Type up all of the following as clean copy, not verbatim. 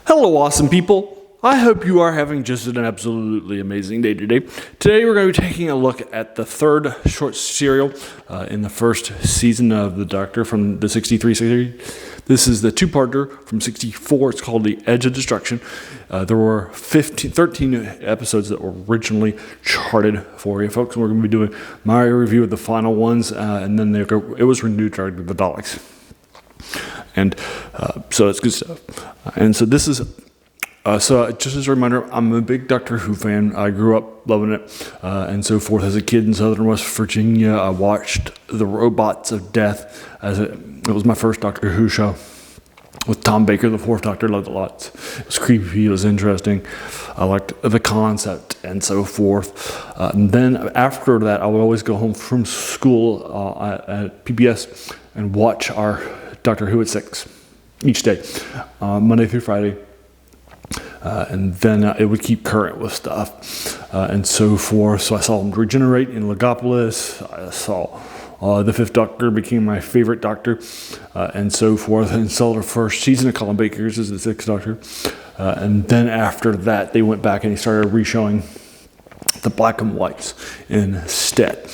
Hello, awesome people. I hope you are having just an absolutely amazing day today. Today we're going to be taking a look at the third short serial in the first season of The Doctor from the 63 series. This is the two-parter from 64. It's called The Edge of Destruction. There were 13 episodes that were originally charted for you folks. We're going to be doing my review of the final ones, and then it was renewed during the Daleks. And so that's good stuff. And so this is, so just as a reminder, I'm a big Doctor Who fan. I grew up loving it and so forth. As a kid in southern West Virginia, I watched The Robots of Death. It was my first Doctor Who show with Tom Baker, the fourth Doctor. Loved it lots. It was creepy. It was interesting. I liked the concept and so forth. And then after that, I would always go home from school at PBS and watch our Doctor Who at 6 each day, Monday through Friday. And then it would keep current with stuff and so forth. So I saw him regenerate in Legopolis. I saw the fifth Doctor became my favorite Doctor and so forth. And saw the first season of Colin Baker's as the sixth Doctor. And then after that, they went back and he started re-showing the black and whites instead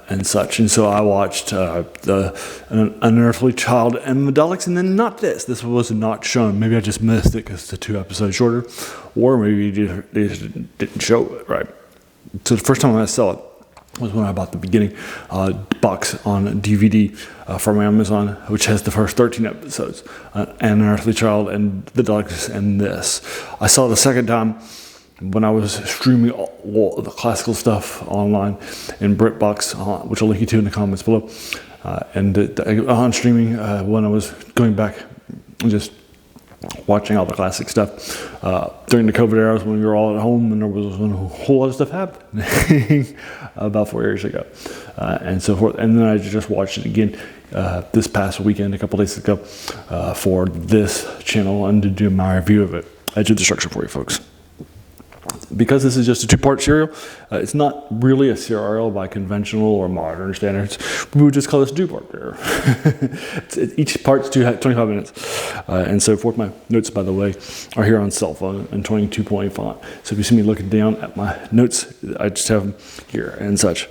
and such. And so I watched the Unearthly Child and the Daleks, and then not this. This was not shown. Maybe I just missed it because it's a 2 episodes shorter, or maybe they just didn't show it right. So the first time I saw it was when I bought the beginning box on DVD from Amazon, which has the first 13 episodes, and Unearthly Child and the Daleks and this. I saw it the second time when I was streaming all the classical stuff online in BritBox, which I'll link you to in the comments below, and on streaming when I was going back and just watching all the classic stuff during the COVID eras when we were all at home and there was a whole lot of stuff happening about 4 years ago and so forth. And then I just watched it again this past weekend, a couple days ago, for this channel and to do my review of it. Edge of Destruction for you folks. Because this is just a 2-part serial, it's not really a serial by conventional or modern standards. We would just call this a 2-part. Each part's 25 minutes and so forth. My notes, by the way, are here on cell phone and 22-point font. So if you see me looking down at my notes, I just have them here and such.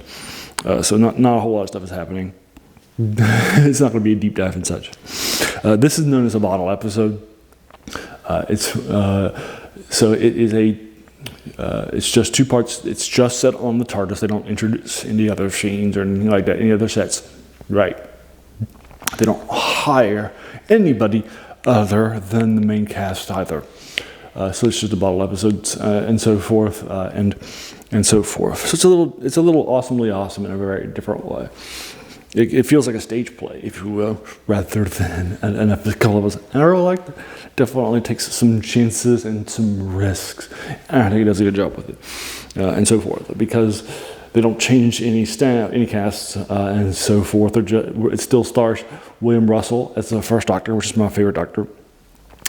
So not a whole lot of stuff is happening. It's not going to be a deep dive and such. This is known as a bottle episode. So it is it's just 2 parts. It's just set on the TARDIS. They don't introduce any other scenes or anything like that, any other sets. Right. They don't hire anybody other than the main cast either. So it's just a bottle episodes and so forth and so forth. So it's a little awesomely awesome in a very different way. It feels like a stage play, if you will, rather than an epical episode. And I really like it. Definitely takes some chances and some risks. And I think it does a good job with it. And so forth. Because they don't change any casts and so forth. It still stars William Russell as the first Doctor, which is my favorite Doctor.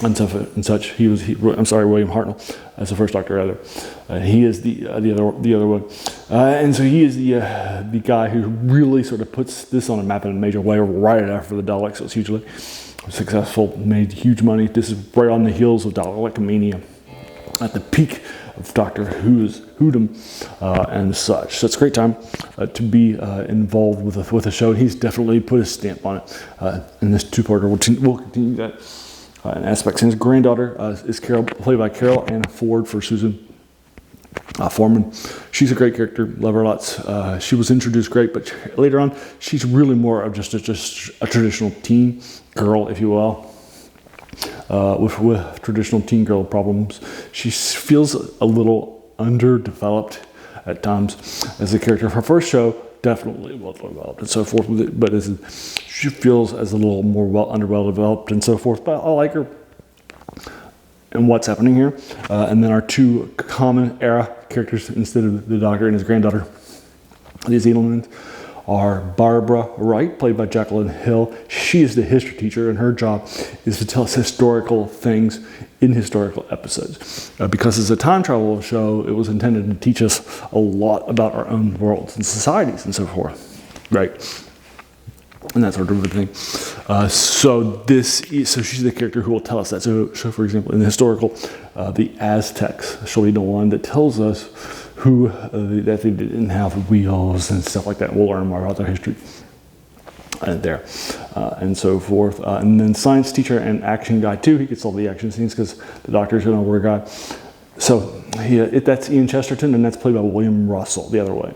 And such. William Hartnell as the first Doctor, rather. He is the other one, and so he is the guy who really sort of puts this on a map in a major way right after the Daleks. So it's hugely successful, made huge money. This is right on the heels of Dalek-mania, at the peak of Doctor Who's Whodom and such. So it's a great time to be involved with a show. He's definitely put his stamp on it, and this 2-parter will continue that. In aspects. And his granddaughter is played by Carol Ann Ford for Susan Foreman. She's a great character, love her lots. She was introduced great, but later on, she's really more of just a traditional teen girl, if you will, with traditional teen girl problems. She feels a little underdeveloped at times as a character. Her first show, definitely well developed and so forth, but she feels as a little more underdeveloped and so forth. But I like her and what's happening here. And then our 2 common era characters instead of the Doctor and his granddaughter, these Edelmans, are Barbara Wright, played by Jacqueline Hill. She is the history teacher, and her job is to tell us historical things in historical episodes. Because it's a time travel show, it was intended to teach us a lot about our own worlds and societies and so forth. Right. and that sort of a thing. So she's the character who will tell us that. So for example, in the historical, the Aztecs, she'll be the one that tells us who that they didn't have wheels and stuff like that. We'll learn more about their history there, and so forth. And then science teacher and action guy too. He gets all the action scenes because the Doctor's an older guy. So that's Ian Chesterton, and that's played by William Russell the other way,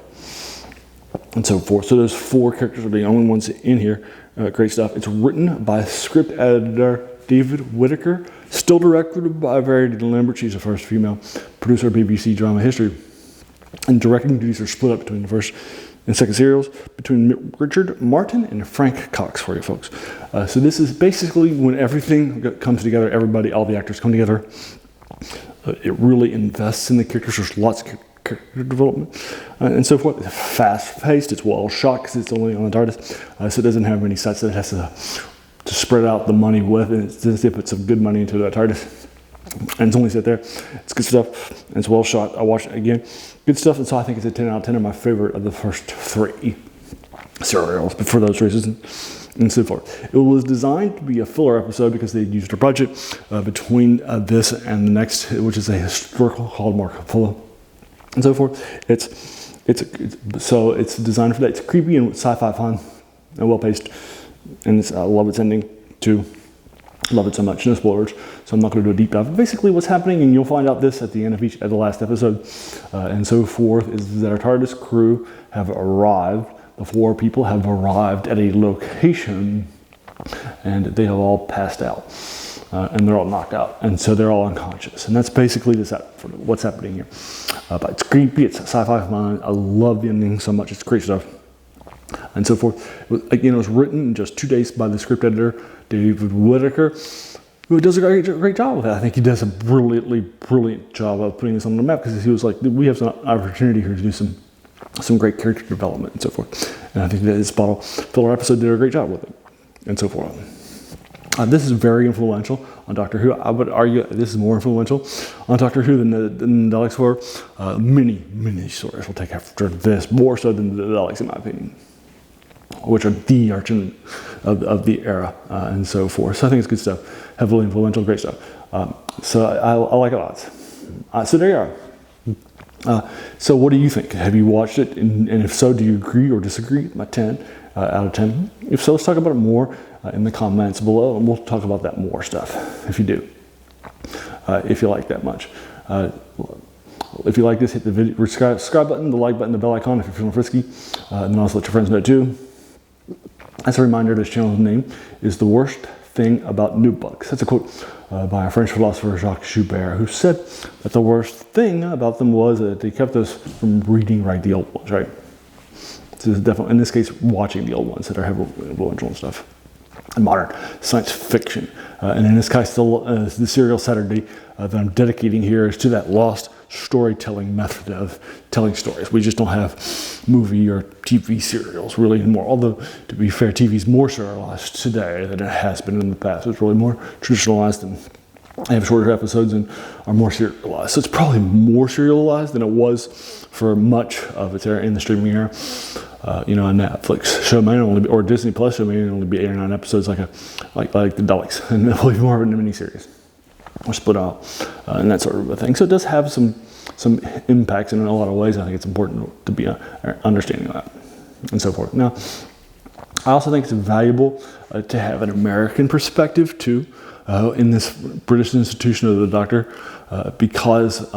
and so forth. So those 4 characters are the only ones in here. Great stuff. It's written by script editor David Whitaker, still directed by Verity Lambert. She's the first female producer of BBC drama history. And directing duties are split up between the first and second serials between Richard Martin and Frank Cox for you folks. So this is basically when everything comes together, all the actors come together. It really invests in the characters. There's lots of character development and so forth. It's fast-paced. It's well shot because it's only on the TARDIS. So it doesn't have many sets that it has to spread out the money with. And they put some good money into that TARDIS. And it's only set there. It's good stuff. And it's well shot. I watched it again. Good stuff. And so I think it's a 10 out of 10 of my favorite of the first 3 serials, but for those reasons and so forth. It was designed to be a filler episode because they used a budget between this and the next, which is a historical called Marco Polo and so forth. So it's designed for that. It's creepy and sci-fi fun and well paced, and I love its ending too. Love it so much. No spoilers, so I'm not going to do a deep dive. But basically, what's happening, and you'll find out this at the end of at the last episode, and so forth, is that our TARDIS crew have arrived. The 4 people have arrived at a location, and they have all passed out, and they're all knocked out, and so they're all unconscious. And that's basically what's happening here. But it's creepy. It's sci-fi fun. I love the ending so much. It's great stuff, and so forth. Again, it was written in just 2 days by the script editor, David Whitaker, who does a great job with it. I think he does a brilliant job of putting this on the map because he was like, we have some opportunity here to do some great character development and so forth. And I think that his bottle filler episode did a great job with it and so forth. This is very influential on Doctor Who. I would argue this is more influential on Doctor Who than the Daleks were. Many stories will take after this, more so than the Daleks in my opinion, which are the arch of the era and so forth. So I think it's good stuff. Heavily influential, great stuff. So I like it a lot. So there you are. So what do you think? Have you watched it? And if so, do you agree or disagree? My 10 out of 10. If so, let's talk about it more in the comments below, and we'll talk about that more stuff if you do. If you like that much. If you like this, hit the video, subscribe button, the like button, the bell icon if you're feeling frisky. And then also let your friends know too. As a reminder, this channel's name is The Worst Thing About New Books. That's a quote by a French philosopher, Jacques Joubert, who said that the worst thing about them was that they kept us from reading the old ones, right? So definitely, in this case, watching the old ones that are heavily influential and stuff. And modern science fiction. And in this case, the serial Saturday that I'm dedicating here is to that lost storytelling method of telling stories. We just don't have movie or TV serials really anymore. Although, to be fair, TV's more serialized today than it has been in the past. It's really more traditionalized and they have shorter episodes and are more serialized. So it's probably more serialized than it was for much of its era in the streaming era. A Netflix show may only be, or Disney Plus show may only be 8 or 9 episodes like the Daleks, and it'll be more of a miniseries or split out and that sort of a thing. So it does have some impacts, and in a lot of ways I think it's important to be understanding of that and so forth. Now, I also think it's valuable to have an American perspective too in this British institution of the Doctor because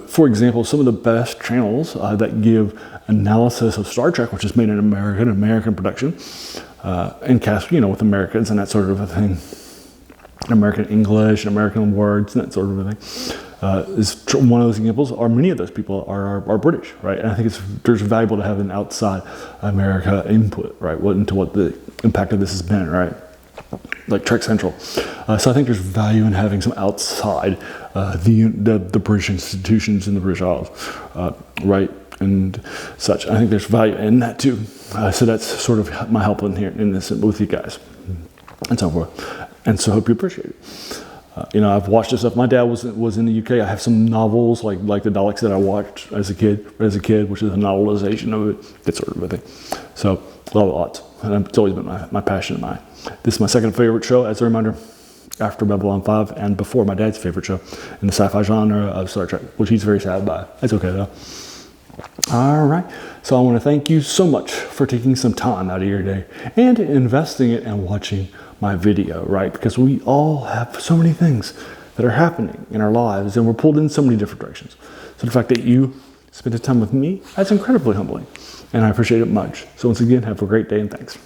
for example, some of the best channels that give analysis of Star Trek, which is made in American production and cast with Americans and that sort of a thing, American English and American words and that sort of a thing, is one of those examples. Or many of those people are British, right? And I think there's valuable to have an outside America input, right, into what the impact of this has been, right? Like Trek Central. So I think there's value in having some outside the British institutions in the British Isles, right, and such. I think there's value in that too. So that's sort of my help in here in this with you guys, and so forth. And so I hope you appreciate it. I've watched this stuff. My dad was in the UK. I have some novels like the Daleks that I watched as a kid, which is a novelization of it, that sort of a thing. So Love it lots. And it's always been my passion and mine. This is my second favorite show, as a reminder, after Babylon 5 and before my dad's favorite show in the sci-fi genre of Star Trek, which he's very sad by. It's okay though. All right. So I want to thank you so much for taking some time out of your day and investing it and watching my video, right? Because we all have so many things that are happening in our lives and we're pulled in so many different directions. So the fact that you spent the time with me, that's incredibly humbling and I appreciate it much. So once again, have a great day and thanks.